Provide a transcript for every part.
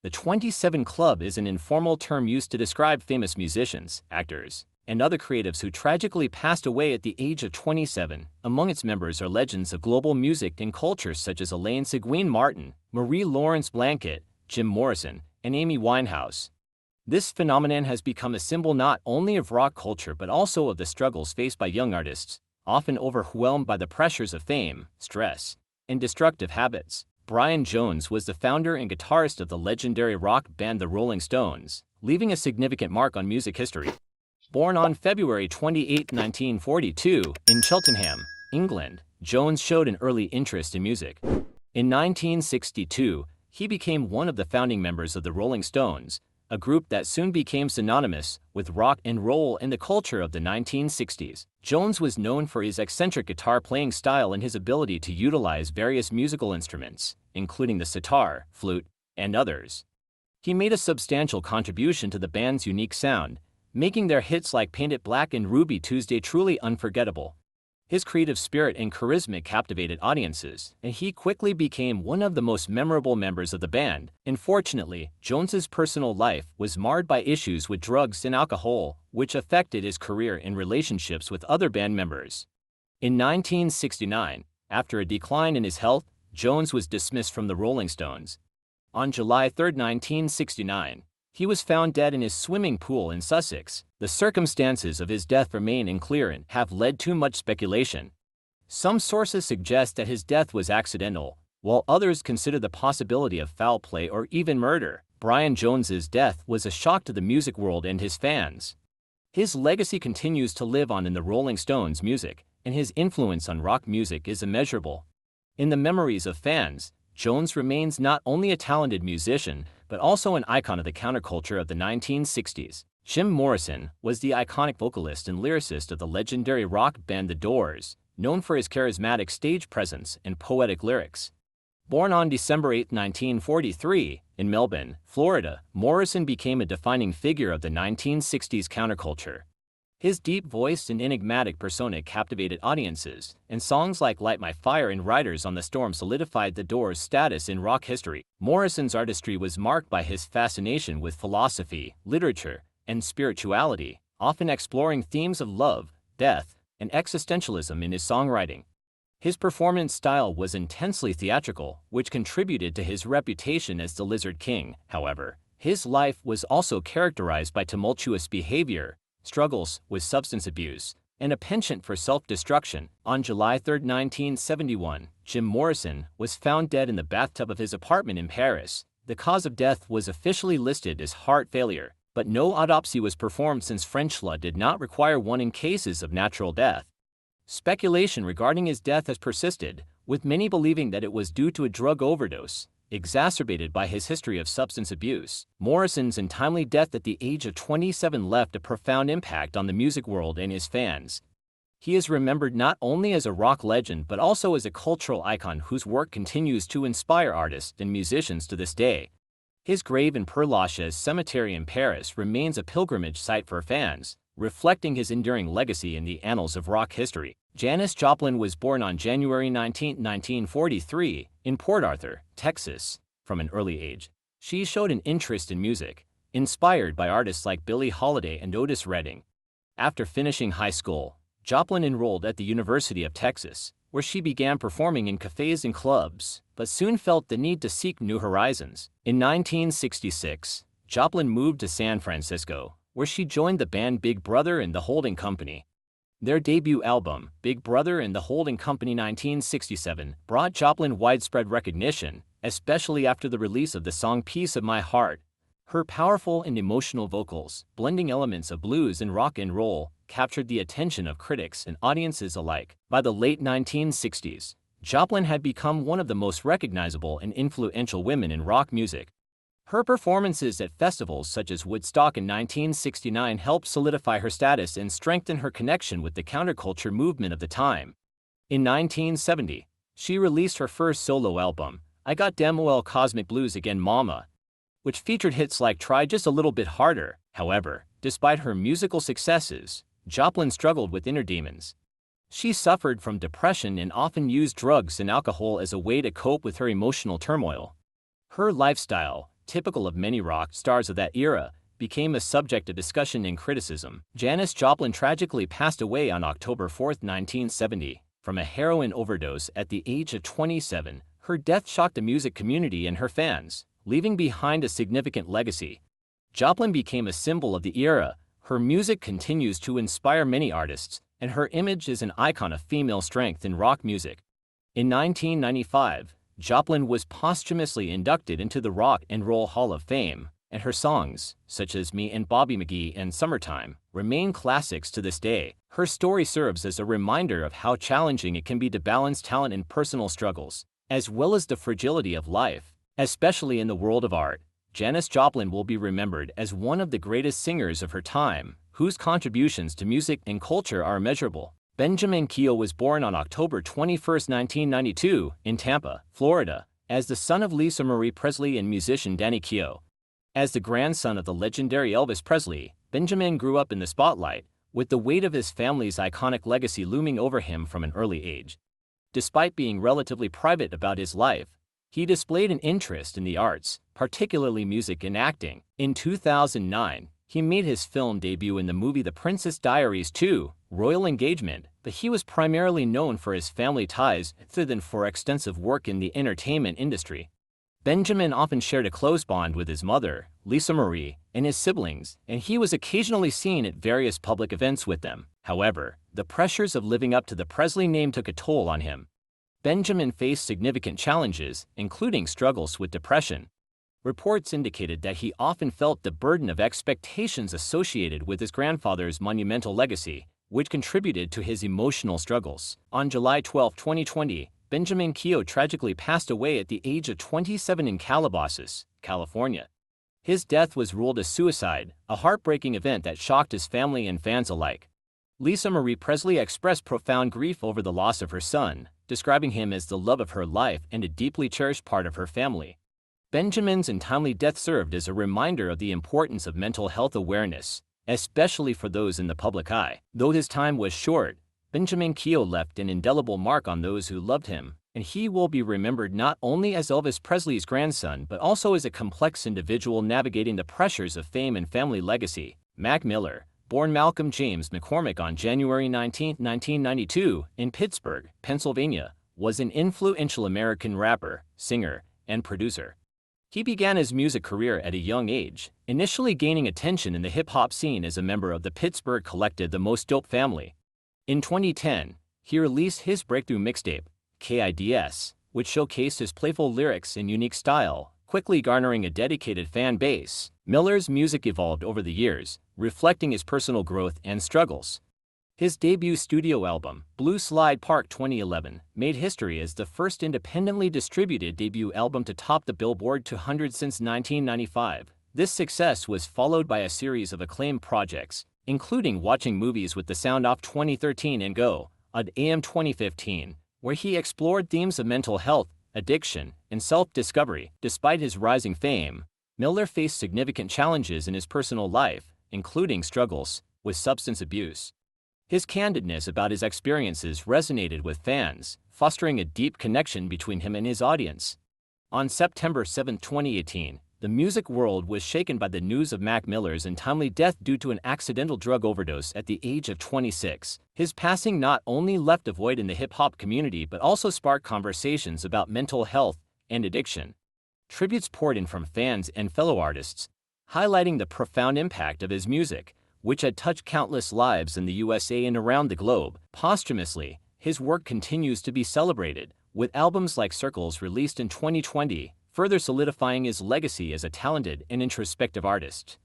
The 27 Club is an informal term used to describe famous musicians, actors, and other creatives who tragically passed away at the age of 27. Among its members are legends of global music and culture such as Elaine Seguin Martin, Marie-Laurence Blanket, Jim Morrison, and Amy Winehouse. This phenomenon has become a symbol not only of rock culture but also of the struggles faced by young artists, often overwhelmed by the pressures of fame, stress, and destructive habits. Brian Jones was the founder and guitarist of the legendary rock band the Rolling Stones, leaving a significant mark on music history. Born on February 28, 1942, in Cheltenham, England, Jones showed an early interest in music. In 1962, he became one of the founding members of the Rolling Stones, a group that soon became synonymous with rock and roll in the culture of the 1960s. Jones was known for his eccentric guitar playing style and his ability to utilize various musical instruments, including the sitar, flute, and others. He made a substantial contribution to the band's unique sound, making their hits like Paint It Black and Ruby Tuesday truly unforgettable. His creative spirit and charisma captivated audiences, and he quickly became one of the most memorable members of the band. Unfortunately, Jones's personal life was marred by issues with drugs and alcohol, which affected his career and relationships with other band members. In 1969, after a decline in his health, Jones was dismissed from the Rolling Stones. On July 3, 1969, he was found dead in his swimming pool in Sussex. The circumstances of his death remain unclear and have led to much speculation. Some sources suggest that his death was accidental, while others consider the possibility of foul play or even murder. Brian Jones's death was a shock to the music world and his fans. His legacy continues to live on in the Rolling Stones' music, and his influence on rock music is immeasurable. In the memories of fans, Jones remains not only a talented musician, but also an icon of the counterculture of the 1960s. Jim Morrison was the iconic vocalist and lyricist of the legendary rock band The Doors, known for his charismatic stage presence and poetic lyrics. Born on December 8, 1943, in Melbourne, Florida, Morrison became a defining figure of the 1960s counterculture. His deep voice and enigmatic persona captivated audiences, and songs like Light My Fire and Riders on the Storm solidified The Doors' status in rock history. Morrison's artistry was marked by his fascination with philosophy, literature, and spirituality, often exploring themes of love, death, and existentialism in his songwriting. His performance style was intensely theatrical, which contributed to his reputation as the Lizard King. However, his life was also characterized by tumultuous behavior, struggles with substance abuse, and a penchant for self-destruction. On July 3, 1971, Jim Morrison was found dead in the bathtub of his apartment in Paris. The cause of death was officially listed as heart failure, but no autopsy was performed since French law did not require one in cases of natural death. Speculation regarding his death has persisted, with many believing that it was due to a drug overdose, exacerbated by his history of substance abuse. Morrison's untimely death at the age of 27 left a profound impact on the music world and his fans. He is remembered not only as a rock legend but also as a cultural icon whose work continues to inspire artists and musicians to this day. His grave in Père Lachaise Cemetery in Paris remains a pilgrimage site for fans, reflecting his enduring legacy in the annals of rock history. Janis Joplin was born on January 19, 1943, in Port Arthur, Texas. From an early age, she showed an interest in music, inspired by artists like Billie Holiday and Otis Redding. After finishing high school, Joplin enrolled at the University of Texas, where she began performing in cafes and clubs, but soon felt the need to seek new horizons. In 1966, Joplin moved to San Francisco, where she joined the band Big Brother and the Holding Company. Their debut album, Big Brother and the Holding Company 1967, brought Joplin widespread recognition, especially after the release of the song Piece of My Heart. Her powerful and emotional vocals, blending elements of blues and rock and roll, captured the attention of critics and audiences alike. By the late 1960s, Joplin had become one of the most recognizable and influential women in rock music. Her performances at festivals such as Woodstock in 1969 helped solidify her status and strengthen her connection with the counterculture movement of the time. In 1970, she released her first solo album, I Got Dem Well Cosmic Blues Again Mama, which featured hits like Try Just a Little Bit Harder. However, despite her musical successes, Joplin struggled with inner demons. She suffered from depression and often used drugs and alcohol as a way to cope with her emotional turmoil. Her lifestyle, typical of many rock stars of that era, became a subject of discussion and criticism. Janis Joplin tragically passed away on October 4, 1970, from a heroin overdose at the age of 27. Her death shocked the music community and her fans, leaving behind a significant legacy. Joplin became a symbol of the era. Her music continues to inspire many artists, and her image is an icon of female strength in rock music. In 1995, Joplin was posthumously inducted into the Rock and Roll Hall of Fame, and her songs, such as Me and Bobby McGee and Summertime, remain classics to this day. Her story serves as a reminder of how challenging it can be to balance talent and personal struggles, as well as the fragility of life. Especially in the world of art, Janis Joplin will be remembered as one of the greatest singers of her time, whose contributions to music and culture are immeasurable. Benjamin Keough was born on October 21, 1992, in Tampa, Florida, as the son of Lisa Marie Presley and musician Danny Keough. As the grandson of the legendary Elvis Presley, Benjamin grew up in the spotlight, with the weight of his family's iconic legacy looming over him from an early age. Despite being relatively private about his life, he displayed an interest in the arts, particularly music and acting. In 2009, he made his film debut in the movie The Princess Diaries 2, Royal Engagement, but he was primarily known for his family ties rather than for extensive work in the entertainment industry. Benjamin often shared a close bond with his mother, Lisa Marie, and his siblings, and he was occasionally seen at various public events with them. However, the pressures of living up to the Presley name took a toll on him. Benjamin faced significant challenges, including struggles with depression. Reports indicated that he often felt the burden of expectations associated with his grandfather's monumental legacy, which contributed to his emotional struggles. On July 12, 2020, Benjamin Keough tragically passed away at the age of 27 in Calabasas, California. His death was ruled a suicide, a heartbreaking event that shocked his family and fans alike. Lisa Marie Presley expressed profound grief over the loss of her son, describing him as the love of her life and a deeply cherished part of her family. Benjamin's untimely death served as a reminder of the importance of mental health awareness, especially for those in the public eye. Though his time was short, Benjamin Keough left an indelible mark on those who loved him, and he will be remembered not only as Elvis Presley's grandson but also as a complex individual navigating the pressures of fame and family legacy. Mac Miller, born Malcolm James McCormick on January 19, 1992, in Pittsburgh, Pennsylvania, was an influential American rapper, singer, and producer. He began his music career at a young age, initially gaining attention in the hip-hop scene as a member of the Pittsburgh collective The Most Dope Family. In 2010, he released his breakthrough mixtape, KIDS, which showcased his playful lyrics and unique style, quickly garnering a dedicated fan base. Miller's music evolved over the years, reflecting his personal growth and struggles. His debut studio album, Blue Slide Park 2011, made history as the first independently distributed debut album to top the Billboard 200 since 1995. This success was followed by a series of acclaimed projects, including Watching Movies with the Sound Off 2013 and Go, on AM 2015, where he explored themes of mental health, addiction, and self-discovery. Despite his rising fame, Miller faced significant challenges in his personal life, including struggles with substance abuse. His candidness about his experiences resonated with fans, fostering a deep connection between him and his audience. On September 7, 2018, the music world was shaken by the news of Mac Miller's untimely death due to an accidental drug overdose at the age of 26. His passing not only left a void in the hip-hop community but also sparked conversations about mental health and addiction. Tributes poured in from fans and fellow artists, highlighting the profound impact of his music, which had touched countless lives in the USA and around the globe. Posthumously, his work continues to be celebrated, with albums like Circles released in 2020, further solidifying his legacy as a talented and introspective artist.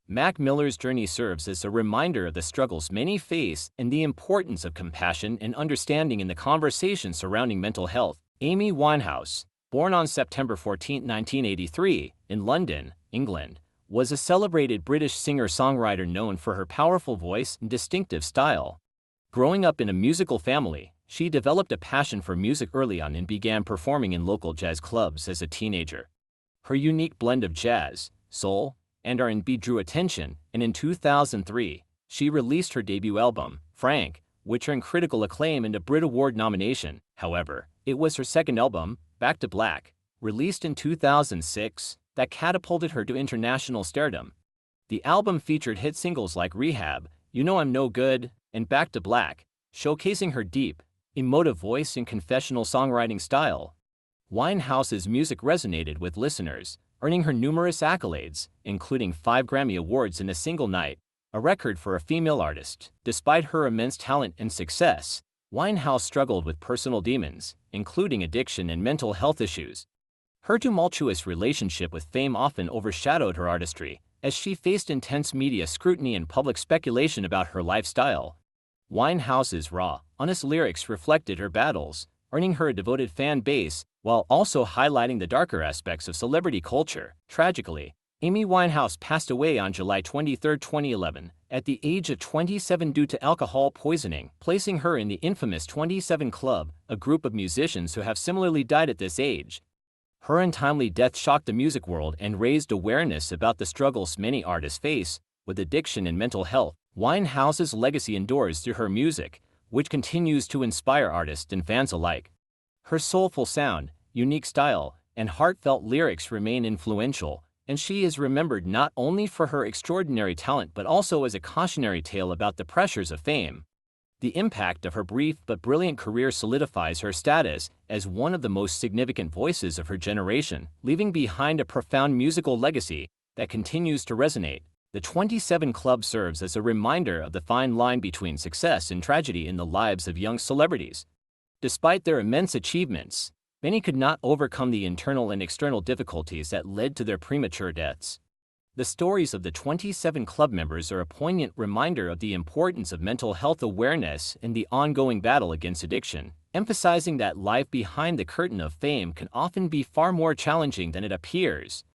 Mac Miller's journey serves as a reminder of the struggles many face and the importance of compassion and understanding in the conversation surrounding mental health. Amy Winehouse, born on September 14, 1983, in London, England, was a celebrated British singer-songwriter known for her powerful voice and distinctive style. Growing up in a musical family, she developed a passion for music early on and began performing in local jazz clubs as a teenager. Her unique blend of jazz, soul, and R&B drew attention, and in 2003, she released her debut album, Frank, which earned critical acclaim and a Brit Award nomination. However, it was her second album, Back to Black, released in 2006, that catapulted her to international stardom. The album featured hit singles like Rehab, You Know I'm No Good, and Back to Black, showcasing her deep, emotive voice and confessional songwriting style. Winehouse's music resonated with listeners, earning her numerous accolades, including 5 Grammy Awards in a single night, a record for a female artist. Despite her immense talent and success, Winehouse struggled with personal demons, including addiction and mental health issues. Her tumultuous relationship with fame often overshadowed her artistry, as she faced intense media scrutiny and public speculation about her lifestyle. Winehouse's raw, honest lyrics reflected her battles, earning her a devoted fan base, while also highlighting the darker aspects of celebrity culture. Tragically, Amy Winehouse passed away on July 23, 2011, at the age of 27 due to alcohol poisoning, placing her in the infamous 27 Club, a group of musicians who have similarly died at this age. Her untimely death shocked the music world and raised awareness about the struggles many artists face with addiction and mental health. Winehouse's legacy endures through her music, which continues to inspire artists and fans alike. Her soulful sound, unique style, and heartfelt lyrics remain influential, and she is remembered not only for her extraordinary talent but also as a cautionary tale about the pressures of fame. The impact of her brief but brilliant career solidifies her status as one of the most significant voices of her generation, leaving behind a profound musical legacy that continues to resonate. The 27 Club serves as a reminder of the fine line between success and tragedy in the lives of young celebrities. Despite their immense achievements, many could not overcome the internal and external difficulties that led to their premature deaths. The stories of the 27 Club members are a poignant reminder of the importance of mental health awareness and the ongoing battle against addiction, emphasizing that life behind the curtain of fame can often be far more challenging than it appears.